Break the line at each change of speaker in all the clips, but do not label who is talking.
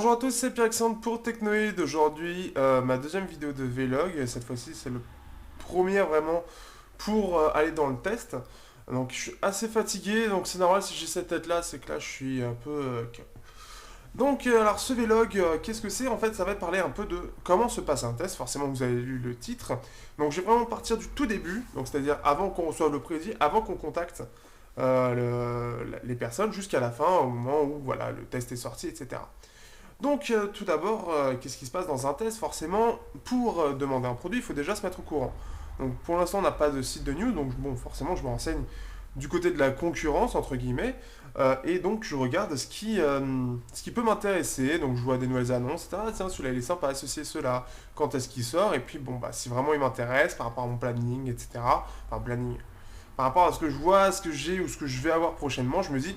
Bonjour à tous, c'est Pierre-Alexandre pour Technoïd. Aujourd'hui, ma deuxième vidéo de vlog. Cette fois-ci, c'est le premier vraiment pour aller dans le test. Donc, je suis assez fatigué. Donc, c'est normal si j'ai cette tête-là, c'est que là, je suis un peu. Donc, alors, ce vlog, qu'est-ce que c'est? En fait, ça va parler un peu de comment se passe un test. Forcément, vous avez lu le titre. Donc, je vais vraiment partir du tout début. Donc, c'est-à-dire avant qu'on reçoive le prédit, avant qu'on contacte les personnes, jusqu'à la fin, au moment où voilà, le test est sorti, etc. Donc, tout d'abord, qu'est-ce qui se passe dans un test? Forcément, pour demander un produit, il faut déjà se mettre au courant. Donc, pour l'instant, on n'a pas de site de news, donc bon, forcément, je me renseigne du côté de la concurrence, entre guillemets, et donc je regarde ce qui peut m'intéresser. Donc, je vois des nouvelles annonces, ah tiens, celui-là, il est sympa, associer cela, quand est-ce qu'il sort, et puis bon, bah, si vraiment il m'intéresse par rapport à mon planning, etc., enfin, planning, par rapport à ce que je vois, ce que j'ai ou ce que je vais avoir prochainement, je me dis,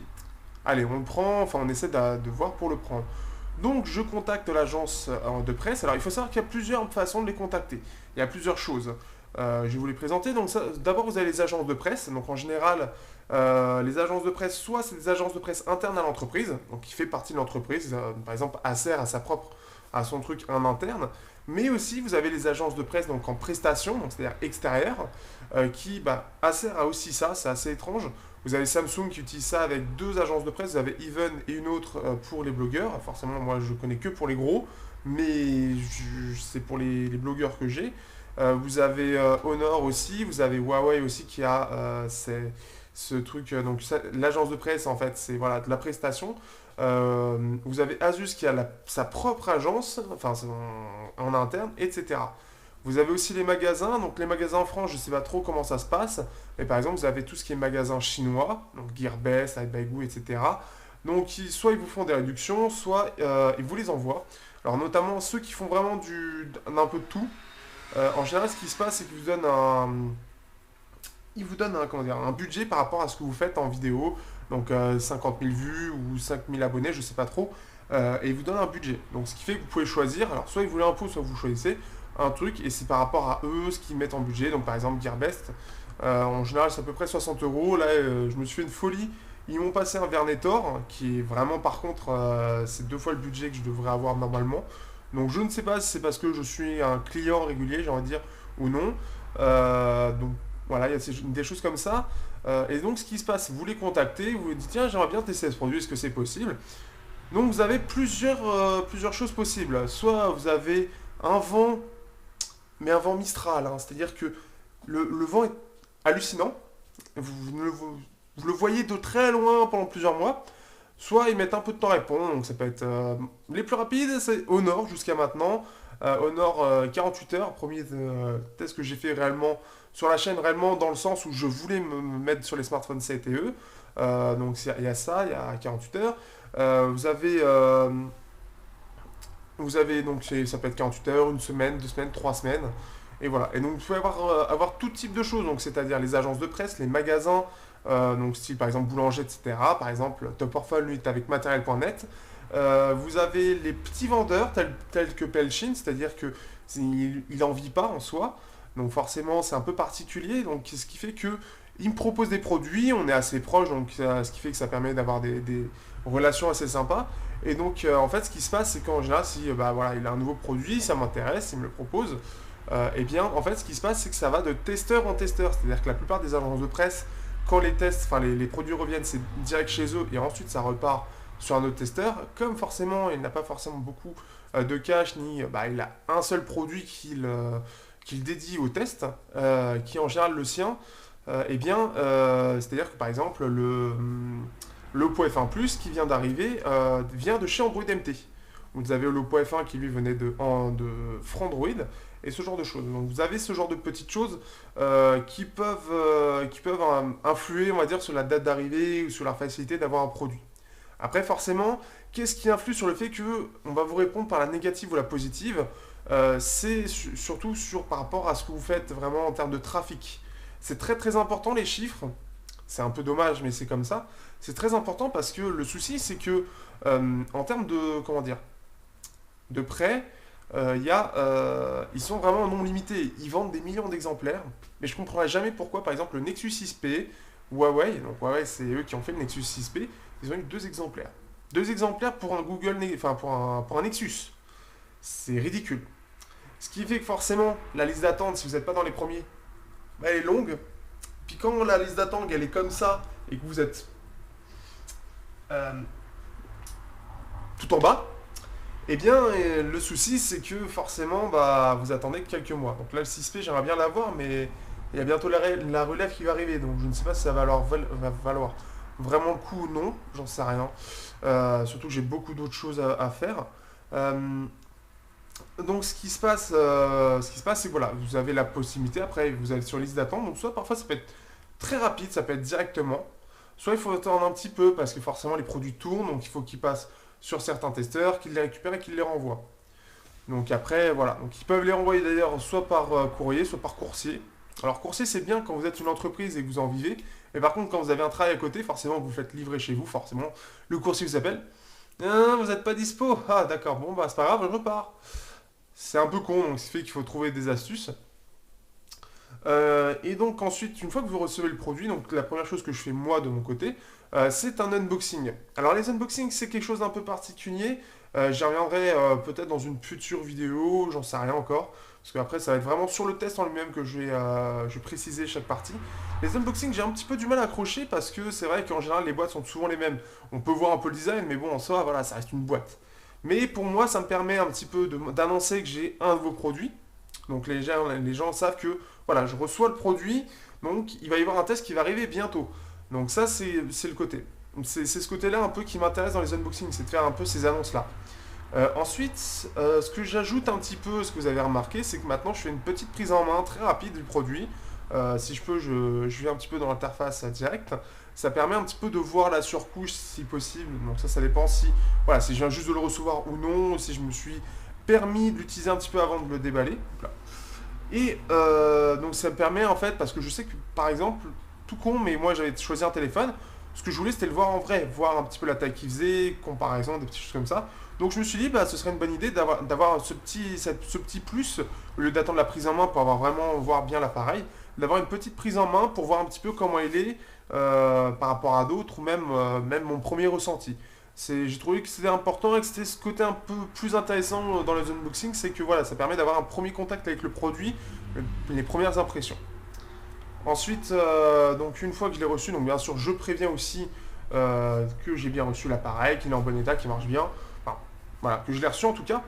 allez, on le prend, enfin, on essaie de voir pour le prendre. Donc je contacte l'agence de presse. Alors il faut savoir qu'il y a plusieurs façons de les contacter. Il y a plusieurs choses. Je vais vous les présenter. Donc d'abord vous avez les agences de presse. Donc en général, les agences de presse, soit c'est des agences de presse internes à l'entreprise, donc qui fait partie de l'entreprise. Par exemple, Acer a à son truc en interne. Mais aussi vous avez les agences de presse donc en prestation, donc c'est-à-dire extérieures, Acer a aussi ça, c'est assez étrange. Vous avez Samsung qui utilise ça avec deux agences de presse. Vous avez Even et une autre pour les blogueurs. Forcément, moi, je connais que pour les gros, mais c'est pour les blogueurs que j'ai. Vous avez Honor aussi. Vous avez Huawei aussi qui a ce truc. L'agence de presse, en fait, c'est voilà, de la prestation. Vous avez Asus qui a sa propre agence, enfin en interne, etc. Vous avez aussi les magasins. Donc les magasins en France, je ne sais pas trop comment ça se passe. Mais par exemple, vous avez tout ce qui est magasin chinois, donc Gearbest, Baigu, etc. Donc soit ils vous font des réductions, soit ils vous les envoient. Alors notamment ceux qui font vraiment un peu de tout. En général, ce qui se passe, c'est qu'ils vous donnent comment dire, un budget par rapport à ce que vous faites en vidéo. Donc 50 000 vues ou 5 000 abonnés, je ne sais pas trop. Et ils vous donnent un budget. Donc ce qui fait que vous pouvez choisir. Alors soit ils voulaient un pot, soit vous choisissez un truc et c'est par rapport à eux ce qu'ils mettent en budget. Donc par exemple Gearbest, en général c'est à peu près 60 euros. Là je me suis fait une folie. Ils m'ont passé un Vernetor qui est vraiment par contre c'est deux fois le budget que je devrais avoir normalement. Donc je ne sais pas si c'est parce que je suis un client régulier, j'ai envie de dire, ou non. Donc voilà, il y a des choses comme ça. Et donc ce qui se passe, vous les contactez, vous vous dites tiens j'aimerais bien tester ce produit, est-ce que c'est possible? Donc vous avez plusieurs choses possibles. Soit vous avez un vent mais un vent Mistral, hein, c'est-à-dire que le vent est hallucinant, vous le voyez de très loin pendant plusieurs mois, soit ils mettent un peu de temps à répondre, donc ça peut être... les plus rapides, c'est Honor jusqu'à maintenant, Honor 48 heures, premier test que j'ai fait réellement sur la chaîne, réellement dans le sens où je voulais me mettre sur les smartphones CTE, donc il y a ça, il y a 48 heures, vous avez... vous avez donc, ça peut être 48 heures, une semaine, 2 semaines, 3 semaines. Et voilà. Et donc, vous pouvez avoir tout type de choses, donc c'est-à-dire les agences de presse, les magasins, donc style par exemple boulanger, etc. Par exemple, Top Orphan, lui, est avec matériel.net. Vous avez les petits vendeurs tels que Pelchin, c'est-à-dire que il en vit pas en soi. Donc forcément, c'est un peu particulier. Donc, ce qui fait que il me propose des produits, on est assez proche, donc ce qui fait que ça permet d'avoir des relations assez sympas. Et donc, en fait, ce qui se passe, c'est qu'en général, si voilà, il a un nouveau produit, ça m'intéresse, il me le propose, eh bien, en fait, ce qui se passe, c'est que ça va de testeur en testeur. C'est-à-dire que la plupart des agences de presse, quand les tests, enfin, les produits reviennent, c'est direct chez eux, et ensuite, ça repart sur un autre testeur. Comme forcément, il n'a pas forcément beaucoup de cash, ni il a un seul produit qu'il dédie au test, qui est en général le sien, c'est-à-dire que par exemple, l'Oppo F1 Plus qui vient d'arriver vient de chez Android MT. Vous avez l'Oppo F1 qui lui venait de Frandroid et ce genre de choses. Donc vous avez ce genre de petites choses qui peuvent influer, on va dire, sur la date d'arrivée ou sur la facilité d'avoir un produit. Après, forcément, qu'est-ce qui influe sur le fait que on va vous répondre par la négative ou la positive? C'est surtout par rapport à ce que vous faites vraiment en termes de trafic. C'est très très important les chiffres. C'est un peu dommage, mais c'est comme ça. C'est très important parce que le souci, c'est que en termes de comment dire, de prêt, ils sont vraiment non limités. Ils vendent des millions d'exemplaires, mais je ne comprendrai jamais pourquoi, par exemple, le Nexus 6P, Huawei, donc Huawei, c'est eux qui ont fait le Nexus 6P, ils ont eu 2 exemplaires. 2 exemplaires pour un enfin pour un Nexus. C'est ridicule. Ce qui fait que forcément, la liste d'attente, si vous n'êtes pas dans les premiers, bah, elle est longue. Puis quand la liste d'attente, elle est comme ça, et que vous êtes euh, tout en bas, eh bien, le souci, c'est que forcément, bah, vous attendez quelques mois. Donc là, le 6P, j'aimerais bien l'avoir, mais il y a bientôt la relève qui va arriver. Donc je ne sais pas si ça va valoir vraiment le coup ou non, j'en sais rien. Surtout que j'ai beaucoup d'autres choses à faire. Euh, donc ce qui se passe, c'est que voilà, vous avez la possibilité, après vous allez sur liste d'attente, donc soit parfois ça peut être très rapide, ça peut être directement, soit il faut attendre un petit peu parce que forcément les produits tournent, donc il faut qu'ils passent sur certains testeurs, qu'ils les récupèrent et qu'ils les renvoient. Donc après, voilà, donc ils peuvent les renvoyer d'ailleurs soit par courrier, soit par coursier. Alors coursier c'est bien quand vous êtes une entreprise et que vous en vivez, mais par contre quand vous avez un travail à côté, forcément vous faites livrer chez vous, forcément le coursier vous appelle. Ah, vous n'êtes pas dispo. Ah d'accord, bon bah c'est pas grave, je repars. C'est un peu con, donc ce qui fait qu'il faut trouver des astuces. Et donc ensuite, une fois que vous recevez le produit, donc la première chose que je fais moi de mon côté, c'est un unboxing. Alors les unboxings, c'est quelque chose d'un peu particulier. J'y reviendrai peut-être dans une future vidéo, j'en sais rien encore. Parce qu'après, ça va être vraiment sur le test en lui-même que je vais préciser chaque partie. Les unboxings, j'ai un petit peu du mal à accrocher parce que c'est vrai qu'en général, les boîtes sont souvent les mêmes. On peut voir un peu le design, mais bon, en soi, voilà, ça reste une boîte. Mais pour moi, ça me permet un petit peu d'annoncer que j'ai un nouveau produit. Donc les gens savent que voilà, je reçois le produit, donc il va y avoir un test qui va arriver bientôt. Donc ça, c'est le côté. C'est ce côté-là un peu qui m'intéresse dans les unboxings, c'est de faire un peu ces annonces-là. Ensuite, ce que j'ajoute un petit peu, ce que vous avez remarqué, c'est que maintenant je fais une petite prise en main très rapide du produit. Si je peux, je vais un petit peu dans l'interface directe. Ça permet un petit peu de voir la surcouche si possible. Donc ça dépend voilà, si je viens juste de le recevoir ou non, si je me suis permis de l'utiliser un petit peu avant de le déballer. Donc là. Et donc ça me permet en fait, parce que je sais que par exemple, tout con, mais moi j'avais choisi un téléphone, ce que je voulais c'était le voir en vrai, voir un petit peu la taille qu'il faisait, comparaison, des petites choses comme ça. Donc je me suis dit, bah, ce serait une bonne idée d'avoir ce petit plus, au lieu d'attendre la prise en main pour avoir vraiment voir bien l'appareil, d'avoir une petite prise en main pour voir un petit peu comment il est par rapport à d'autres, ou même mon premier ressenti. J'ai trouvé que c'était important et que c'était ce côté un peu plus intéressant dans les unboxings, c'est que voilà, ça permet d'avoir un premier contact avec le produit, les premières impressions. Ensuite, donc une fois que je l'ai reçu, donc bien sûr je préviens aussi que j'ai bien reçu l'appareil, qu'il est en bon état, qu'il marche bien. Enfin, voilà, que je l'ai reçu en tout cas.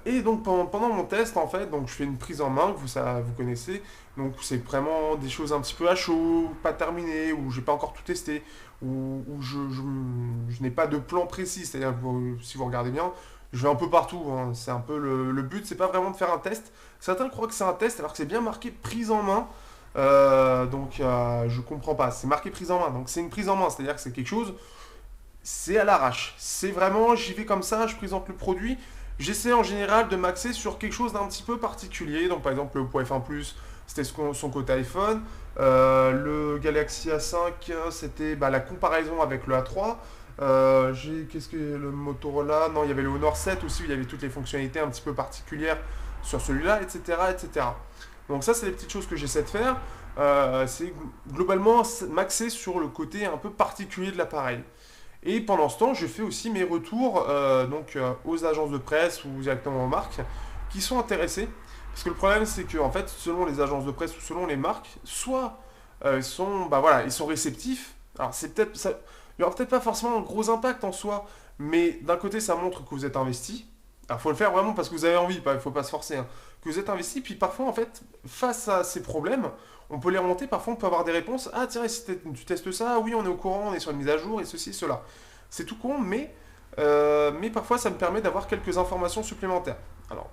Et donc pendant mon test en fait, donc je fais une prise en main que vous connaissez, donc c'est vraiment des choses un petit peu à chaud, pas terminées, où j'ai pas encore tout testé, où je n'ai pas de plan précis, c'est-à-dire que si vous regardez bien, je vais un peu partout, hein. C'est un peu le but, c'est pas vraiment de faire un test. Certains croient que c'est un test alors que c'est bien marqué prise en main. Donc je comprends pas, c'est marqué prise en main, donc c'est une prise en main, c'est-à-dire que c'est quelque chose, c'est à l'arrache. C'est vraiment, j'y vais comme ça, je présente le produit. J'essaie en général de m'axer sur quelque chose d'un petit peu particulier. Donc par exemple le Oppo F1 Plus, c'était son côté iPhone. Le Galaxy A5, c'était bah, la comparaison avec le A3. Qu'est-ce que le Motorola? Non, il y avait le Honor 7 aussi, où il y avait toutes les fonctionnalités un petit peu particulières sur celui-là, etc., etc. Donc ça, c'est les petites choses que j'essaie de faire. C'est globalement m'axer sur le côté un peu particulier de l'appareil. Et pendant ce temps, je fais aussi mes retours aux agences de presse ou directement aux marques qui sont intéressées. Parce que le problème, c'est que en fait, selon les agences de presse ou selon les marques, soit ils sont réceptifs. Alors il n'y aura peut-être pas forcément un gros impact en soi, mais d'un côté, ça montre que vous êtes investi. Alors, il faut le faire vraiment parce que vous avez envie, il ne faut pas se forcer, hein. Que vous êtes investi, puis parfois, en fait, face à ces problèmes, on peut les remonter, parfois on peut avoir des réponses. Ah tiens, si tu testes ça, oui, on est au courant, on est sur une mise à jour, et ceci, cela. C'est tout con, mais parfois ça me permet d'avoir quelques informations supplémentaires. Alors,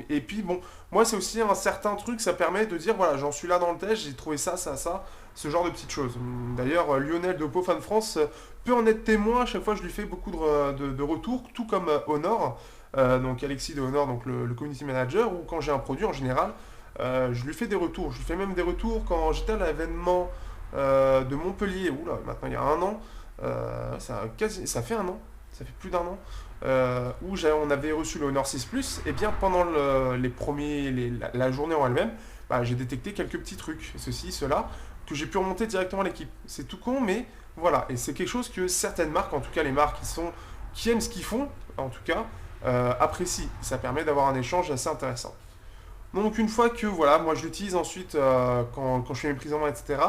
et puis bon, moi c'est aussi un certain truc, ça permet de dire, voilà, j'en suis là dans le test, j'ai trouvé ça, ça, ça, ce genre de petites choses. D'ailleurs, Lionel de Oppo Fan France peut en être témoin, à chaque fois je lui fais beaucoup de retours, tout comme Honor, donc Alexis de Honor, donc le community manager, ou quand j'ai un produit en général, je lui fais des retours. Je lui fais même des retours quand j'étais à l'événement de Montpellier, oula, maintenant il y a un an, ça fait un an, ça fait plus d'un an, on avait reçu le Honor 6 Plus, et bien pendant la journée en elle-même, bah, j'ai détecté quelques petits trucs, ceci, cela, que j'ai pu remonter directement à l'équipe. C'est tout con, mais voilà. Et c'est quelque chose que certaines marques, en tout cas les marques qui aiment ce qu'ils font, en tout cas, apprécient. Ça permet d'avoir un échange assez intéressant. Donc une fois que voilà, moi je l'utilise ensuite quand je fais mes prises en main, etc.,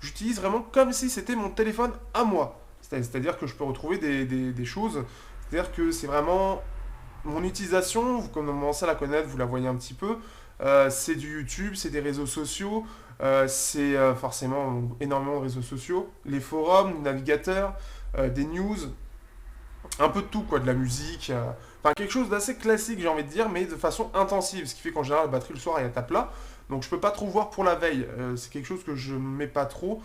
j'utilise vraiment comme si c'était mon téléphone à moi. C'est-à-dire que je peux retrouver des choses. C'est-à-dire que c'est vraiment mon utilisation, vous commencez à la connaître, vous la voyez un petit peu. C'est du YouTube, c'est des réseaux sociaux, c'est forcément énormément de réseaux sociaux, les forums, les navigateurs, des news, un peu de tout, quoi, de la musique. Enfin, quelque chose d'assez classique, j'ai envie de dire, mais de façon intensive. Ce qui fait qu'en général, la batterie le soir, elle est à plat. Donc, je peux pas trop voir pour la veille. C'est quelque chose que je ne mets pas trop.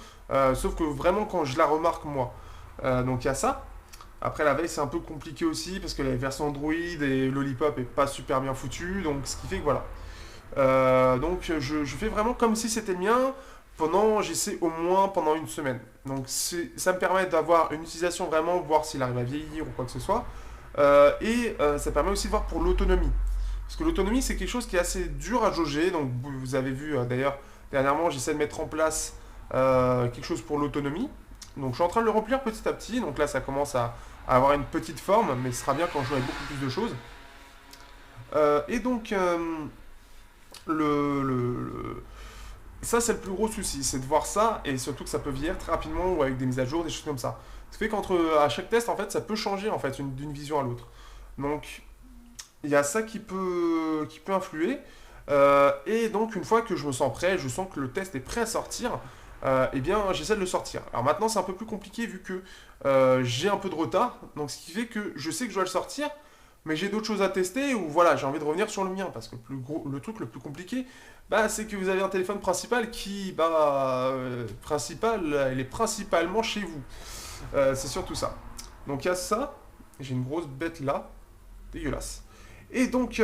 Sauf que vraiment, quand je la remarque, moi. Donc, il y a ça. Après, la veille, c'est un peu compliqué aussi parce que la version Android et Lollipop est pas super bien foutue. Donc, ce qui fait que voilà. Donc, je fais vraiment comme si c'était le mien. J'essaie au moins pendant une semaine. Donc ça me permet d'avoir une utilisation vraiment, voir s'il arrive à vieillir ou quoi que ce soit. Ça permet aussi de voir pour l'autonomie. Parce que l'autonomie, c'est quelque chose qui est assez dur à jauger. Donc vous avez vu d'ailleurs, dernièrement, j'essaie de mettre en place quelque chose pour l'autonomie. Donc je suis en train de le remplir petit à petit. Donc là, ça commence à avoir une petite forme, mais ce sera bien quand j'aurai beaucoup plus de choses. Et donc, le, le- le- ça, c'est le plus gros souci, c'est de voir ça et surtout que ça peut vieillir très rapidement ou avec des mises à jour, des choses comme ça. Ce qui fait à chaque test, en fait, ça peut changer en fait d'une vision à l'autre. Donc, il y a ça qui peut influer. Et donc, une fois que je me sens prêt, je sens que le test est prêt à sortir, eh bien, j'essaie de le sortir. Alors maintenant, c'est un peu plus compliqué vu que j'ai un peu de retard. Donc, ce qui fait que je sais que je dois le sortir, mais j'ai d'autres choses à tester ou voilà, j'ai envie de revenir sur le mien parce que le truc le plus compliqué, bah, c'est que vous avez un téléphone principal qui, il est principalement chez vous. C'est surtout ça. Donc il y a ça. J'ai une grosse bête là, dégueulasse. Et donc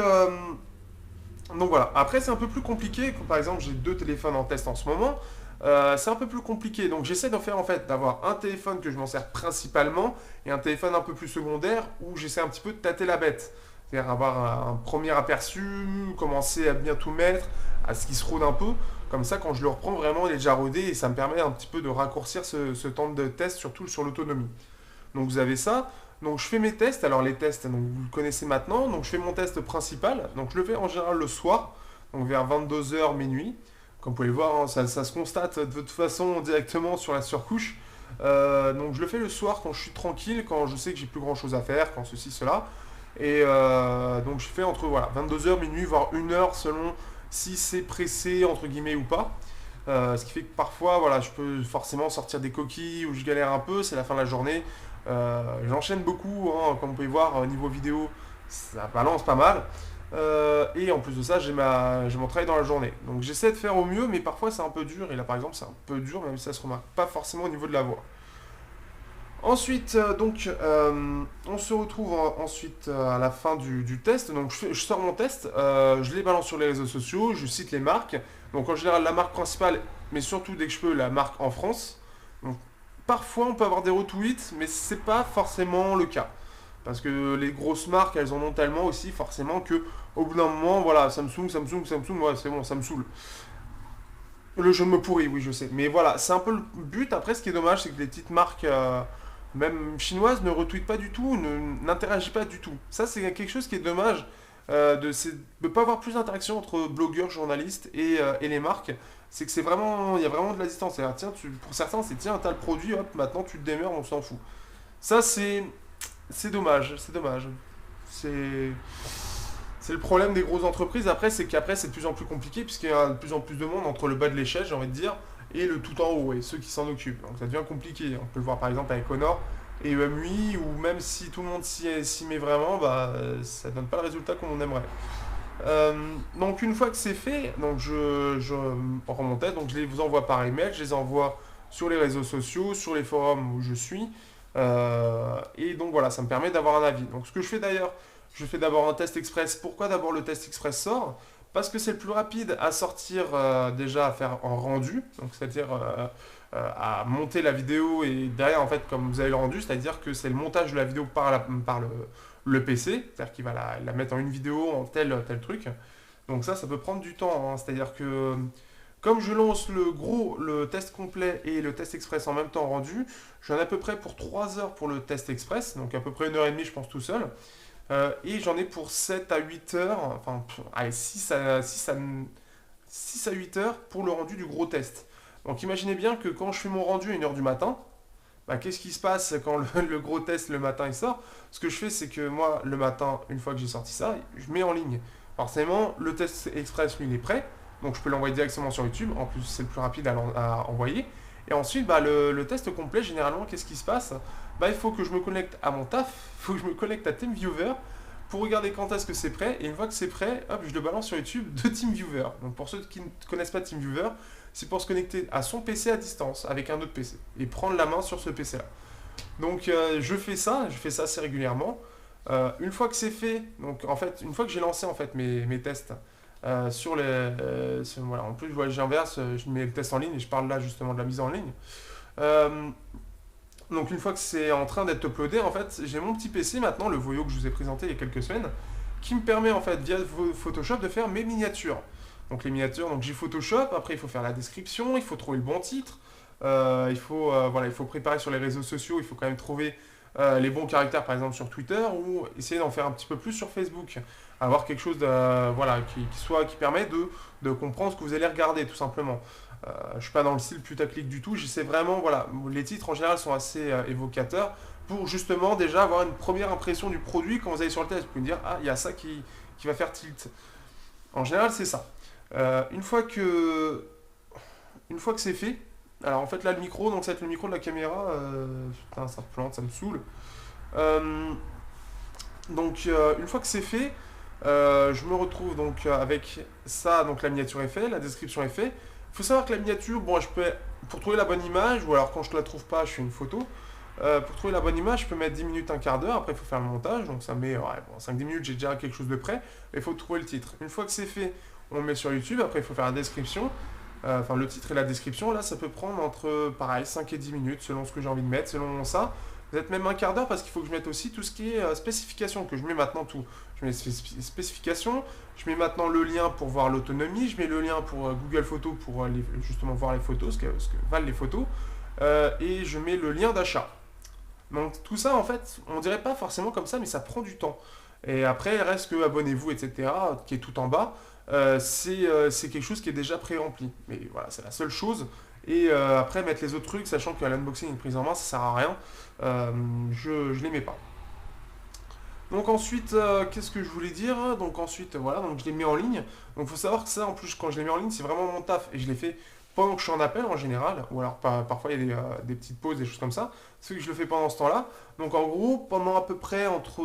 voilà. Après c'est un peu plus compliqué. Par exemple, j'ai deux téléphones en test en ce moment. C'est un peu plus compliqué. Donc j'essaie d'en faire en fait d'avoir un téléphone que je m'en sers principalement et un téléphone un peu plus secondaire où j'essaie un petit peu de tâter la bête. C'est-à-dire avoir un premier aperçu, commencer à bien tout mettre, à ce qu'il se rôde un peu. Comme ça, quand je le reprends, vraiment, il est déjà rodé et ça me permet un petit peu de raccourcir ce temps de test, surtout sur l'autonomie. Donc vous avez ça. Donc je fais mes tests. Alors les tests, donc, vous le connaissez maintenant. Donc je fais mon test principal. Donc je le fais en général le soir, donc vers 22 h minuit. Comme vous pouvez le voir, hein, ça se constate de toute façon directement sur la surcouche. Donc je le fais le soir quand je suis tranquille, quand je sais que j'ai plus grand chose à faire, quand ceci, cela. Et donc je fais entre voilà, 22 h minuit, voire 1 heure selon si c'est pressé entre guillemets ou pas. Ce qui fait que parfois voilà, je peux forcément sortir des coquilles ou je galère un peu, c'est la fin de la journée. J'enchaîne beaucoup, hein, comme vous pouvez voir au niveau vidéo, ça balance pas mal. Et en plus de ça, j'ai mon travail dans la journée. Donc j'essaie de faire au mieux, mais parfois c'est un peu dur. Et là par exemple, c'est un peu dur, même si ça se remarque pas forcément au niveau de la voix. Ensuite, on se retrouve ensuite à la fin du test. Donc, je sors mon test, je les balance sur les réseaux sociaux, je cite les marques. Donc, en général, la marque principale, mais surtout dès que je peux, la marque en France. Donc, parfois, on peut avoir des retweets, mais c'est pas forcément le cas. Parce que les grosses marques, elles en ont tellement aussi, forcément, que au bout d'un moment, voilà, Samsung, ouais, c'est bon, ça me saoule. Le jeu me pourrit, oui, je sais. Mais voilà, c'est un peu le but. Après, ce qui est dommage, c'est que les petites marques, même chinoises, ne retweetent pas du tout, n'interagissent pas du tout. Ça, c'est quelque chose qui est dommage de ne pas avoir plus d'interaction entre blogueurs, journalistes et les marques. C'est que il y a vraiment de la distance. C'est-à-dire, tiens, pour certains, c'est tiens, t'as le produit, hop, maintenant tu te démerdes, on s'en fout. Ça, c'est dommage, c'est dommage. C'est. C'est le problème des grosses entreprises. Après, c'est qu'après, c'est de plus en plus compliqué, puisqu'il y a de plus en plus de monde entre le bas de l'échelle, j'ai envie de dire, et le tout en haut, et ceux qui s'en occupent. Donc ça devient compliqué. On peut le voir par exemple avec Honor et EMUI, où même si tout le monde s'y met vraiment, bah, ça donne pas le résultat qu'on aimerait. Donc une fois que c'est fait, donc je remontais, donc je les vous envoie par email, je les envoie sur les réseaux sociaux, sur les forums où je suis. Et donc voilà, ça me permet d'avoir un avis. Donc ce que je fais d'ailleurs, je fais d'abord un test express. Pourquoi d'abord le test express sort? Parce que c'est le plus rapide à sortir déjà à faire en rendu, donc c'est-à-dire à monter la vidéo et derrière en fait comme vous avez le rendu, c'est-à-dire que c'est le montage de la vidéo par le PC, c'est-à-dire qu'il va la mettre en une vidéo en tel truc. Donc ça peut prendre du temps, hein. C'est-à-dire que Comme je lance le test complet et le test express en même temps rendu, j'en ai à peu près pour 3 heures pour le test express, donc à peu près 1 h 30 je pense tout seul. Et j'en ai pour 7 à 8 heures, enfin allez, 6 à 8 heures pour le rendu du gros test. Donc imaginez bien que quand je fais mon rendu à 1 h du matin, bah, qu'est-ce qui se passe quand le gros test le matin il sort? Ce que je fais, c'est que moi, le matin, une fois que j'ai sorti ça, je mets en ligne. Forcément, le test express, lui, il est prêt. Donc je peux l'envoyer directement sur YouTube. En plus, c'est le plus rapide à envoyer. Et ensuite, bah, le test complet, généralement, qu'est-ce qui se passe? Bah, il faut que je me connecte à mon taf, il faut que je me connecte à TeamViewer pour regarder quand est-ce que c'est prêt. Et une fois que c'est prêt, hop, je le balance sur YouTube de TeamViewer. Donc pour ceux qui ne connaissent pas TeamViewer, c'est pour se connecter à son PC à distance avec un autre PC et prendre la main sur ce PC-là. Donc je fais ça assez régulièrement. Une fois que c'est fait, donc en fait, une fois que j'ai lancé en fait mes tests voilà, en plus j'inverse, je mets le test en ligne et je parle là justement de la mise en ligne. Euh, donc une fois que c'est en train d'être uploadé, en fait, j'ai mon petit PC maintenant, le Voyo que je vous ai présenté il y a quelques semaines, qui me permet en fait via Photoshop de faire mes miniatures. Donc les miniatures, donc j'ai Photoshop, après il faut faire la description, il faut trouver le bon titre, voilà, il faut préparer sur les réseaux sociaux, il faut quand même trouver les bons caractères par exemple sur Twitter ou essayer d'en faire un petit peu plus sur Facebook. Avoir quelque chose voilà, qui permet de comprendre ce que vous allez regarder tout simplement. Je suis pas dans le style putaclic du tout, j'essaie vraiment, voilà, les titres en général sont assez évocateurs pour justement déjà avoir une première impression du produit quand vous allez sur le test. Vous pouvez me dire, ah, il y a ça qui va faire tilt. En général, c'est ça. Euh, une fois que, une fois que c'est fait, alors en fait là le micro, donc ça va être le micro de la caméra, putain ça plante, ça me saoule. Euh, une fois que c'est fait, je me retrouve donc avec ça, donc la miniature est faite, la description est faite. Il faut savoir que la miniature, bon, pour trouver la bonne image, ou alors quand je ne la trouve pas, je fais une photo. Pour trouver la bonne image, je peux mettre 10 minutes, un quart d'heure, après il faut faire le montage, donc ça met, ouais, bon, 5-10 minutes, j'ai déjà quelque chose de prêt, mais il faut trouver le titre. Une fois que c'est fait, on le met sur YouTube, après il faut faire la description, enfin le titre et la description, là ça peut prendre entre, pareil, 5 et 10 minutes, selon ce que j'ai envie de mettre, selon ça. Peut-être même un quart d'heure parce qu'il faut que je mette aussi tout ce qui est spécification, que je mets maintenant tout. Je mets les spécifications, je mets maintenant le lien pour voir l'autonomie, je mets le lien pour Google Photos pour justement voir les photos, ce que valent les photos, et je mets le lien d'achat. Donc tout ça, en fait, on dirait pas forcément comme ça, mais ça prend du temps. Et après, il reste que abonnez-vous, etc., qui est tout en bas. C'est quelque chose qui est déjà pré-rempli. Mais voilà, c'est la seule chose. Et après, mettre les autres trucs, sachant que l'unboxing et une prise en main, ça sert à rien. Je les mets pas. Donc ensuite, qu'est-ce que je voulais dire? Donc ensuite, voilà, donc je les mets en ligne. Donc il faut savoir que ça, en plus, quand je les mets en ligne, c'est vraiment mon taf. Et je les fais pendant que je suis en appel en général. Ou alors parfois il y a des petites pauses, des choses comme ça. C'est que je le fais pendant ce temps-là. Donc en gros, pendant à peu près entre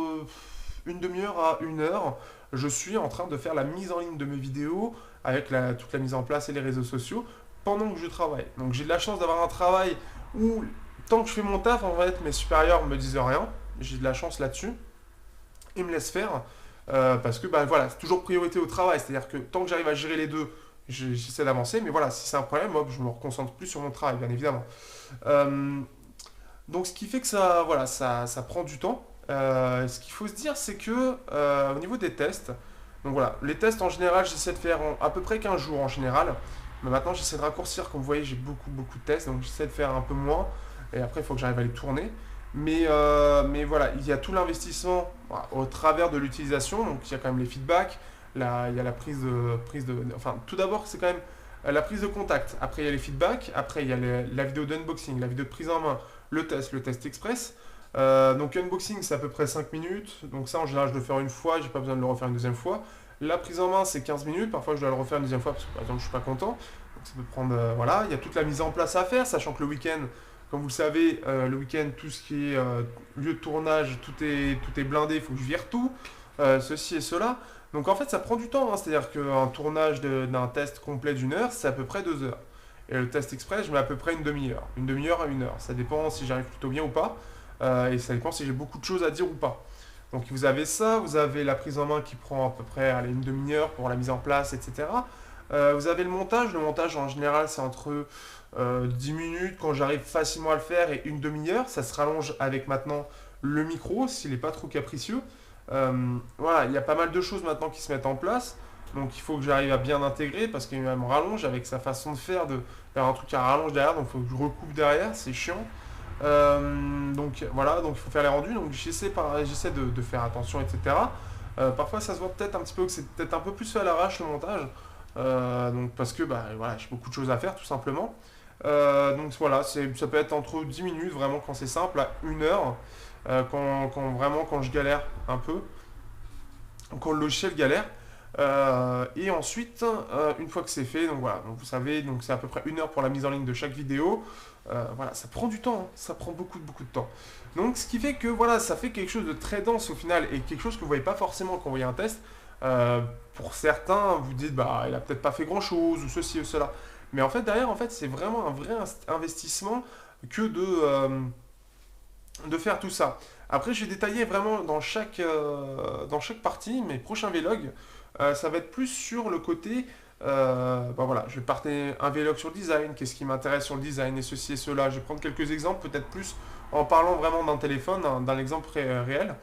une demi-heure à 1 heure, je suis en train de faire la mise en ligne de mes vidéos avec toute la mise en place et les réseaux sociaux pendant que je travaille. Donc j'ai de la chance d'avoir un travail où tant que je fais mon taf, en fait, mes supérieurs me disent rien. J'ai de la chance là-dessus. Ils me laissent faire parce que bah, voilà, c'est toujours priorité au travail. C'est-à-dire que tant que j'arrive à gérer les deux, j'essaie d'avancer. Mais voilà, si c'est un problème, moi, je me reconcentre plus sur mon travail, bien évidemment. Euh, donc ce qui fait que ça, voilà, ça prend du temps. Ce qu'il faut se dire, c'est que au niveau des tests, donc voilà, les tests en général, j'essaie de faire à peu près 15 jours en général. Mais maintenant, j'essaie de raccourcir. Comme vous voyez, j'ai beaucoup de tests, donc j'essaie de faire un peu moins. Et après, il faut que j'arrive à les tourner. Mais voilà, il y a tout l'investissement voilà, au travers de l'utilisation. Donc il y a quand même les feedbacks, il y a la enfin, tout d'abord, c'est quand même la prise de contact. Après, il y a les feedbacks. Après, il y a la vidéo d'unboxing, la vidéo de prise en main, le test express. Donc unboxing, c'est à peu près 5 minutes. Donc ça, en général, je le fais une fois, j'ai pas besoin de le refaire une deuxième fois. La prise en main, c'est 15 minutes. Parfois, je dois le refaire une deuxième fois parce que, par exemple, je suis pas content. Donc ça peut prendre... voilà, il y a toute la mise en place à faire, sachant que le week-end, comme vous le savez, le week-end, tout ce qui est lieu de tournage, tout est blindé, il faut que je vire tout, ceci et cela. Donc en fait, ça prend du temps, hein. C'est-à-dire qu'un tournage d'un test complet d'1 heure, c'est à peu près 2 heures. Et le test express, je mets à peu près une demi-heure. Une demi-heure à 1 heure. Ça dépend si j'arrive plutôt bien ou pas. Et ça dépend si j'ai beaucoup de choses à dire ou pas. Donc vous avez ça, vous avez la prise en main qui prend à peu près allez, une demi-heure pour la mise en place, etc. Vous avez le montage. Le montage en général c'est entre 10 minutes quand j'arrive facilement à le faire et une demi-heure. Ça se rallonge avec maintenant le micro s'il n'est pas trop capricieux. Voilà, il y a pas mal de choses maintenant qui se mettent en place. Donc il faut que j'arrive à bien intégrer parce qu'il me rallonge avec sa façon de faire, faire un truc à rallonge derrière, donc il faut que je recoupe derrière, c'est chiant. Donc voilà, donc il faut faire les rendus, donc j'essaie de faire attention, etc. Parfois ça se voit peut-être un petit peu que c'est peut-être un peu plus fait à l'arrache le montage, donc parce que bah, voilà, j'ai beaucoup de choses à faire tout simplement. Donc voilà, ça peut être entre 10 minutes vraiment quand c'est simple, à 1 heure, vraiment quand je galère un peu, quand le logiciel galère. Et ensuite, une fois que c'est fait, donc voilà, donc vous savez, donc c'est à peu près 1 heure pour la mise en ligne de chaque vidéo. Voilà, ça prend du temps, hein, ça prend beaucoup, beaucoup de temps. Donc ce qui fait que voilà, ça fait quelque chose de très dense au final et quelque chose que vous voyez pas forcément quand vous voyez un test. Pour certains, vous dites bah il a peut-être pas fait grand-chose ou ceci ou cela. Mais en fait derrière, en fait, c'est vraiment un vrai investissement que de faire tout ça. Après, j'ai détaillé vraiment dans chaque partie, mes prochains vlogs, ça va être plus sur le côté, bah voilà, je vais partir un vlog sur le design, qu'est-ce qui m'intéresse sur le design et ceci et cela. Je vais prendre quelques exemples, peut-être plus en parlant vraiment d'un téléphone, d'un exemple réel.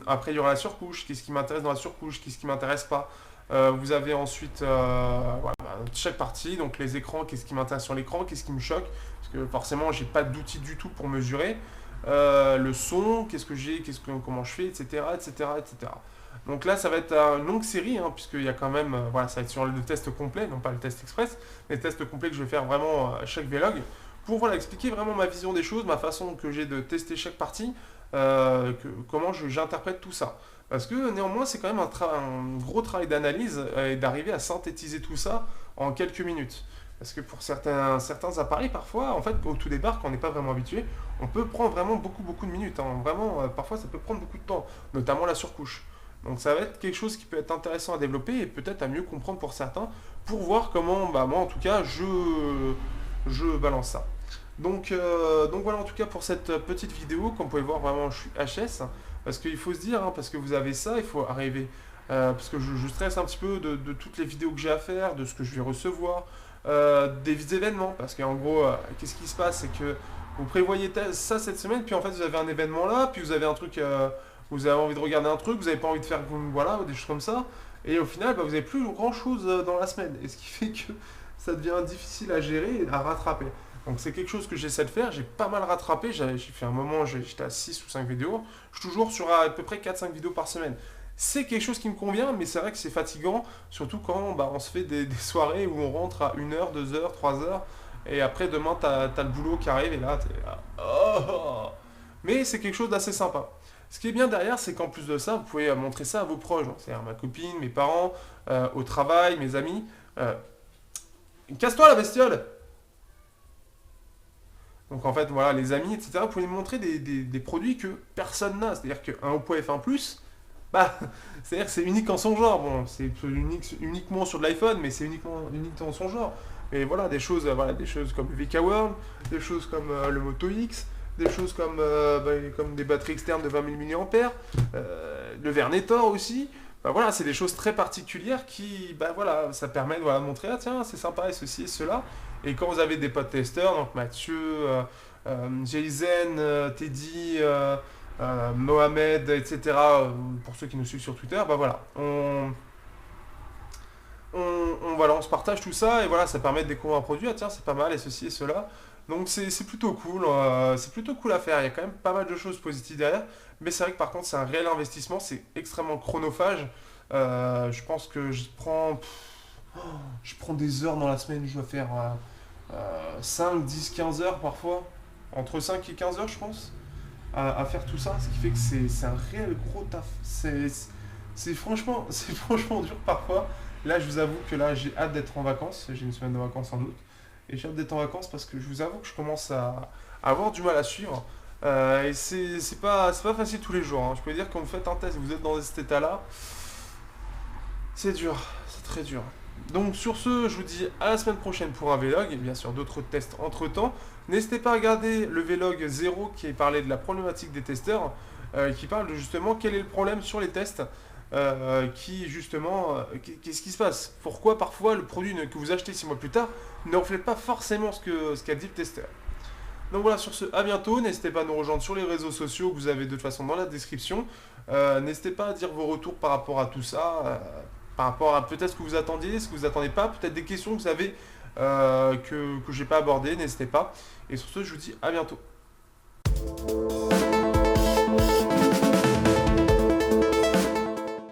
Après, il y aura la surcouche, qu'est-ce qui m'intéresse dans la surcouche, qu'est-ce qui m'intéresse pas. Vous avez ensuite voilà, chaque partie, donc les écrans, qu'est-ce qui m'intéresse sur l'écran, qu'est-ce qui me choque, parce que forcément, j'ai pas d'outil du tout pour mesurer. Le son, qu'est-ce que j'ai, comment je fais, etc., etc., etc. Donc là, ça va être une longue série, hein, puisqu'il y a quand même, voilà, ça va être sur le test complet, non pas le test express, mais le test complet que je vais faire vraiment à chaque vlog, pour voilà, expliquer vraiment ma vision des choses, ma façon que j'ai de tester chaque partie, comment j'interprète tout ça. Parce que néanmoins, c'est quand même un gros travail d'analyse et d'arriver à synthétiser tout ça en quelques minutes. Parce que pour certains appareils, parfois, en fait, au tout départ, quand on n'est pas vraiment habitué, on peut prendre vraiment beaucoup, beaucoup de minutes, hein. Vraiment, parfois, ça peut prendre beaucoup de temps, notamment la surcouche. Donc ça va être quelque chose qui peut être intéressant à développer et peut-être à mieux comprendre pour certains, pour voir comment, bah, moi, en tout cas, je balance ça. Donc voilà, en tout cas, pour cette petite vidéo, comme vous pouvez voir, vraiment, je suis HS, parce qu'il faut se dire, hein, parce que vous avez ça, il faut arriver... parce que je stresse un petit peu de toutes les vidéos que j'ai à faire, de ce que je vais recevoir, des événements. Parce qu'en gros, qu'est-ce qui se passe? C'est que vous prévoyez ça cette semaine, puis en fait vous avez un événement là, puis vous avez un truc, vous avez envie de regarder un truc, vous n'avez pas envie de faire voilà, des choses comme ça. Et au final, bah, vous n'avez plus grand chose dans la semaine. Et ce qui fait que ça devient difficile à gérer et à rattraper. Donc c'est quelque chose que j'essaie de faire, j'ai pas mal rattrapé, j'ai fait un moment, j'étais à 6 ou 5 vidéos, je suis toujours sur à peu près 4-5 vidéos par semaine. C'est quelque chose qui me convient, mais c'est vrai que c'est fatigant, surtout quand bah, on se fait des soirées où on rentre à 1 heure, 2 heures, 3 heures, et après demain t'as le boulot qui arrive et là t'es là. Oh. Mais c'est quelque chose d'assez sympa. Ce qui est bien derrière, c'est qu'en plus de ça, vous pouvez montrer ça à vos proches, hein. C'est-à-dire ma copine, mes parents, au travail, mes amis. Euh, Casse-toi la bestiole! Donc en fait, voilà, les amis, etc., vous pouvez montrer des produits que personne n'a. C'est-à-dire qu'un Oppo F1+, bah, c'est-à-dire que c'est unique en son genre. Bon, c'est uniquement sur de l'iPhone, mais c'est unique en son genre. Mais voilà, des choses comme le VK World, des choses comme le Moto X, des choses comme des batteries externes de 20 000 mAh, le Vernetor aussi. Bah, voilà, c'est des choses très particulières qui, bah voilà, ça permet de voilà, montrer, ah tiens, c'est sympa et ceci et cela. Et quand vous avez des potes testeurs, donc Mathieu, Jayzen, Teddy, Mohamed, etc., pour ceux qui nous suivent sur Twitter, bah voilà, voilà, on se partage tout ça et voilà, ça permet de découvrir un produit, ah tiens, c'est pas mal et ceci et cela. Donc c'est plutôt cool à faire, il y a quand même pas mal de choses positives derrière, mais c'est vrai que par contre c'est un réel investissement, c'est extrêmement chronophage. Je pense que je prends des heures dans la semaine, je dois faire 5, 10, 15 heures parfois, entre 5 et 15 heures je pense, à faire tout ça, ce qui fait que c'est un réel gros taf. C'est franchement dur parfois. Là, je vous avoue que là, j'ai hâte d'être en vacances. J'ai une semaine de vacances en août. Et j'ai hâte d'être en vacances parce que je vous avoue que je commence à avoir du mal à suivre. Et c'est pas facile tous les jours, hein. Je peux dire, quand vous faites un test, vous êtes dans cet état-là, c'est dur, c'est très dur. Donc sur ce, je vous dis à la semaine prochaine pour un vlog et bien sûr d'autres tests entre temps. N'hésitez pas à regarder le vlog 0 qui parlait de la problématique des testeurs, qui parle de justement quel est le problème sur les tests, qu'est-ce qui se passe. Pourquoi parfois le produit que vous achetez 6 mois plus tard ne reflète pas forcément ce qu'a dit le testeur. Donc voilà, sur ce, à bientôt. N'hésitez pas à nous rejoindre sur les réseaux sociaux que vous avez de toute façon dans la description. N'hésitez pas à dire vos retours par rapport à tout ça. par rapport à peut-être ce que vous attendiez, ce que vous attendez pas, peut-être des questions que vous avez que j'ai pas abordées, n'hésitez pas. Et sur ce, je vous dis à bientôt.